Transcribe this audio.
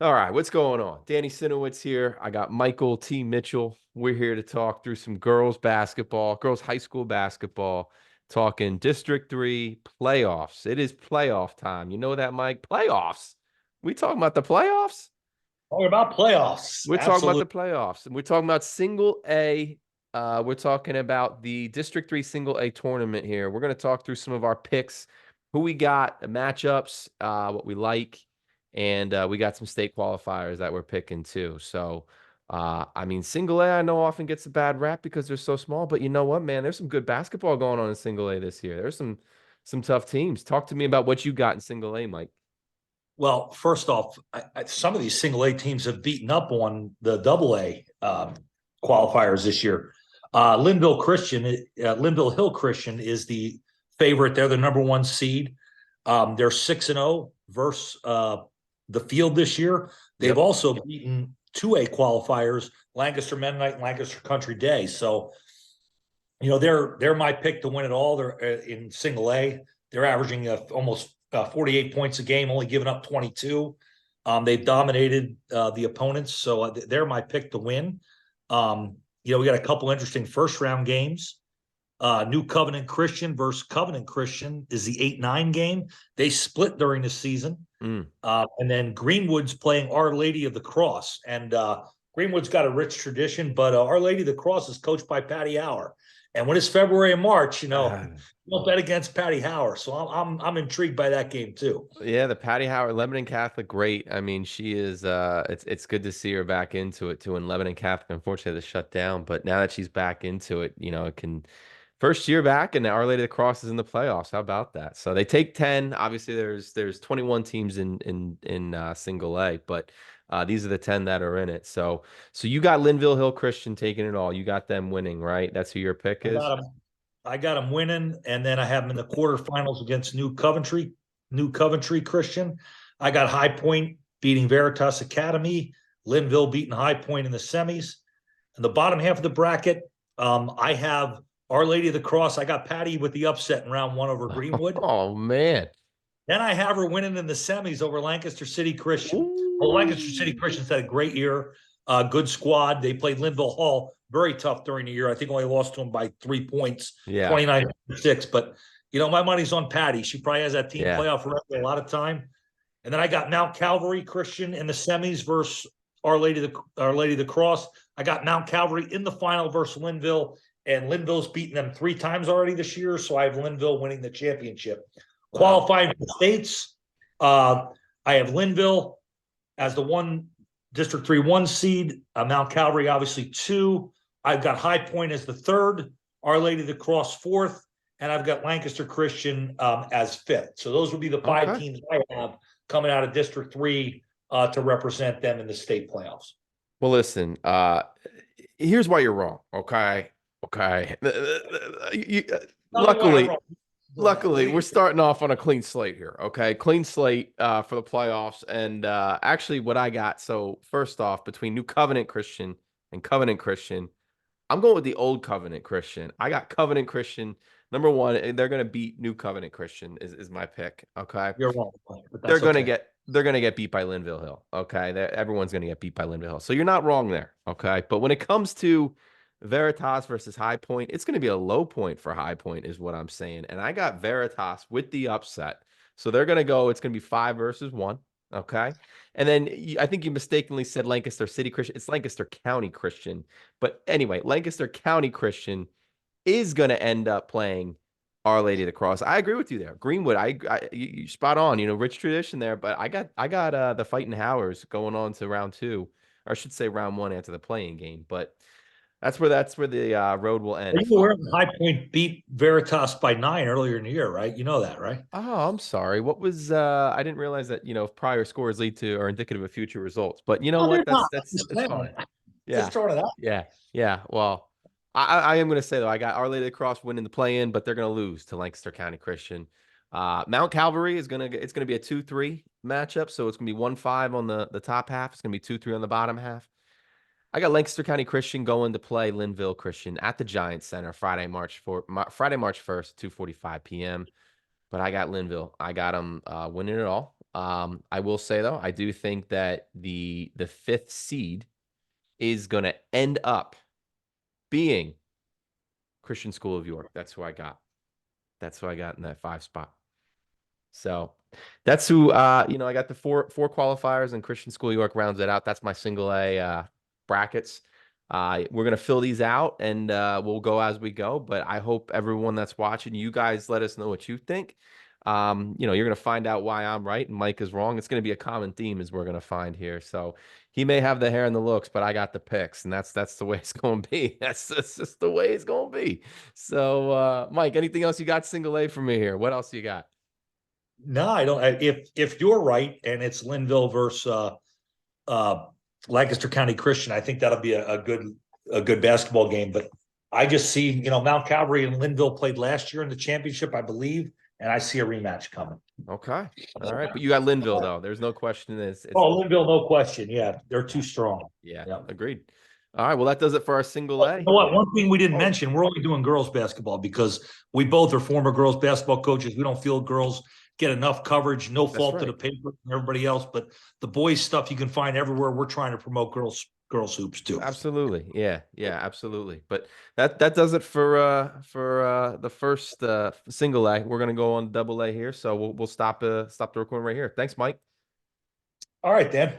All right, what's going on? Danny Sinowitz here. I got Michael T. Mitchell. We're here to talk through some girls basketball, girls high school basketball, talking District 3 playoffs. It is playoff time. You know that, Mike? Playoffs. We talking about the playoffs? Talking about playoffs. We're talking about the Absolutely. playoffs. And we're talking about single A. We're talking about the District 3 single A tournament here. We're going to talk through some of our picks, who we got, the matchups, what we like, and we got some state qualifiers that we're picking too. So, I mean, single A I know often gets a bad rap because they're so small, but you know what, man? There's some good basketball going on in single A this year. There's some tough teams. Talk to me about what you got in single A, Mike. Well, first off, some of these single A teams have beaten up on the double A qualifiers this year. Linville Hill Christian is the favorite. They're the number one seed. They're 6-0 versus the field this year. They've Yep. also beaten 2A qualifiers, Lancaster Mennonite and Lancaster Country Day. So, they're my pick to win it all. They're in single A. They're averaging almost 48 points a game, only giving up 22. They've dominated the opponents, so they're my pick to win. We got a couple interesting first round games. New Covenant Christian versus Covenant Christian is the 8-9 game. They split during the season. Mm. And then Greenwood's playing Our Lady of the Cross. And Greenwood's got a rich tradition, but Our Lady of the Cross is coached by PIAA. And when it's February and March, don't bet against Patty Howard. So I'm intrigued by that game too. Yeah, the Patty Howard, Lebanon Catholic, great. I mean, she is it's good to see her back into it too. And Lebanon Catholic, unfortunately, had to shut down. But now that she's back into it, it can first year back and Our Lady of the Cross is in the playoffs. How about that? So they take 10. Obviously, there's 21 teams in single A, but these are the 10 that are in it. So you got Linville Hill Christian taking it all. You got them winning, right? That's who your pick I is? got them. I got them winning, and then I have them in the quarterfinals against New Coventry Christian. I got High Point beating Veritas Academy, Linville beating High Point in the semis. In the bottom half of the bracket, I have Our Lady of the Cross. I got Patty with the upset in round one over Greenwood. Oh man. Then I have her winning in the semis over Lancaster City Christian. Well, Ooh. Lancaster City Christian's had a great year, good squad. They played Linville Hall very tough during the year. I think only lost to them by 3 points, Yeah. 29-6. But my money's on Patty. She probably has that team Yeah. playoff for a lot of time. And then I got Mount Calvary Christian in the semis versus Our Lady of the Cross. I got Mount Calvary in the final versus Linville, and Linville's beaten them 3 times already this year. So I have Linville winning the championship. Wow. Qualifying for states, I have Linville as the District 3 1 seed, Mount Calvary obviously 2. I've got High Point as the 3rd, Our Lady of the Cross 4th, and I've got Lancaster Christian as 5th. So those would be the 5 Okay. teams I have coming out of District 3 to represent them in the state playoffs. Well, listen, here's why you're wrong. Okay. Okay. Tell me why I'm Luckily, wrong. Go ahead. luckily, we're starting off on a clean slate here. Okay. Clean slate for the playoffs. And actually, what I got, so first off, between New Covenant Christian and Covenant Christian, I'm going with the old Covenant Christian. I got Covenant Christian. Number one, and they're going to beat New Covenant Christian is my pick. Okay. You're wrong, but they're that's going to okay. get they're going to get beat by Linville Hill. Okay, everyone's going to get beat by Linville Hill. So you're not wrong there. Okay, but when it comes to Veritas versus High Point, it's going to be a low point for High Point, is what I'm saying. And I got Veritas with the upset, so they're going to go. It's going to be 5 versus 1. Okay, and then I think you mistakenly said Lancaster City Christian. It's Lancaster County Christian, but anyway, Lancaster County Christian is going to end up playing Our Lady of the Cross. I agree with you there. Greenwood, you spot on. Rich tradition there, but I got the Fighting Howers going on to round 2, or I should say round 1 after the playing game. But that's where the road will Are end. you aware that High Point beat Veritas by 9 earlier in the year, right? You know that, right? Oh, I'm sorry. What was I didn't realize that, prior scores lead to or indicative of future results. But you know No, what? they're That's not. that's Just that's saying. fine. Just Yeah. throwing it out. Yeah. Yeah. Well, I am going to say, though, I got Our Lady of the Cross winning the play-in, but they're going to lose to Lancaster County Christian. Mount Calvary it's going to be a 2-3 matchup. So it's going to be 1-5 on the top half. It's going to be 2-3 on the bottom half. I got Lancaster County Christian going to play Linville Christian at the Giant Center Friday, March 1st, 2:45 p.m. But I got Linville. I got them winning it all. I will say though, I do think that the fifth seed is going to end up being Christian School of York. That's who I got. That's who I got in that 5 spot. So that's who I got the four qualifiers, and Christian School of York rounds it out. That's my single A brackets. We're gonna fill these out, and we'll go as we go. But I hope everyone that's watching, you guys let us know what you think. You're gonna find out why I'm right and Mike is wrong. It's gonna be a common theme as we're gonna find here. So he may have the hair and the looks, but I got the picks, and that's the way it's gonna be. That's just the way it's gonna be. So Mike, anything else you got single A for me here? What else you got? No, I don't. If you're right and it's Linville versus uh, Lancaster County Christian, I think that'll be a good basketball game. But I just see, Mount Calvary and Linville played last year in the championship, I believe, and I see a rematch coming. Okay. All right. But you got Linville though. There's no question. It's Oh, Linville, no question. Yeah, they're too strong. yeah, Yeah. agreed. All right. Well, that does it for our single Well, you A. know what? One thing we didn't Oh, mention, we're only doing girls basketball because we both are former girls basketball coaches. We don't feel girls get enough coverage, no that's fault to the right. paper and everybody else, but the boys stuff you can find everywhere. We're trying to promote girls hoops too. Absolutely. Yeah. Yeah, absolutely. But that does it for the first single A. We're gonna go on double A here. So we'll stop the recording right here. Thanks, Mike. All right, then.